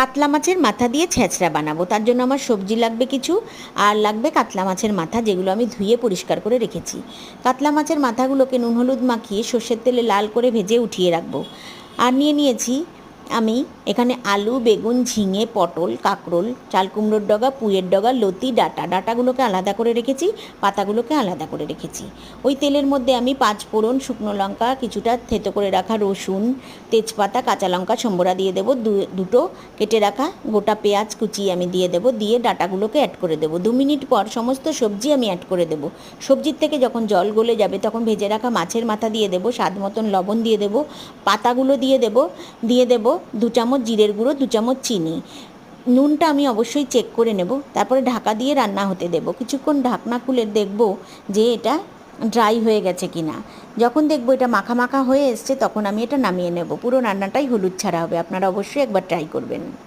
কাতলা মাছের মাথা দিয়ে ছেঁচড়া বানাবো। তার জন্য আমার সবজি লাগবে কিছু, আর লাগবে কাতলা মাছের মাথা, যেগুলো আমি ধুয়ে পরিষ্কার করে রেখেছি। কাতলা মাছের মাথাগুলোকে নুন হলুদ মাখিয়ে সর্ষের তেলে লাল করে ভেজে উঠিয়ে রাখবো। আর নিয়েছি আমি এখানে আলু, বেগুন, ঝিঙে, পটল, কাঁকরোল, চাল কুমড়োর ডগা, পুঁইয়ের ডগা, লতি, ডাঁটাগুলোকে আলাদা করে রেখেছি, পাতাগুলোকে আলাদা করে রেখেছি। ওই তেলের মধ্যে আমি 5 ফোড়ন, শুকনো লঙ্কা, কিছুটা থেতো করে রাখা রসুন, তেজপাতা, কাঁচা লঙ্কা সম্বরা দিয়ে দেবো, দুটো কেটে রাখা গোটা পেঁয়াজ কুচিয়ে আমি দিয়ে দেবো, দিয়ে ডাঁটাগুলোকে অ্যাড করে দেবো। 2 মিনিট পর সমস্ত সবজি আমি অ্যাড করে দেবো। সবজির থেকে যখন জল গলে যাবে তখন ভেজে রাখা মাছের মাথা দিয়ে দেবো, স্বাদ মতন লবণ দিয়ে দেবো, পাতাগুলো দিয়ে দেবো 2 চামচ জিরের গুঁড়ো, 2 চামচ চিনি। নুনটা আমি অবশ্যই চেক করে নেব। তারপরে ঢাকা দিয়ে রান্না হতে দেবো। কিছুক্ষণ ঢাকনা খুলে দেখব যে এটা ড্রাই হয়ে গেছে কিনা। যখন দেখবো এটা মাখা মাখা হয়ে এসছে তখন আমি এটা নামিয়ে নেব। পুরো রান্নাটাই হলুদ ছাড়া হবে। আপনারা অবশ্যই একবার ট্রাই করবেন।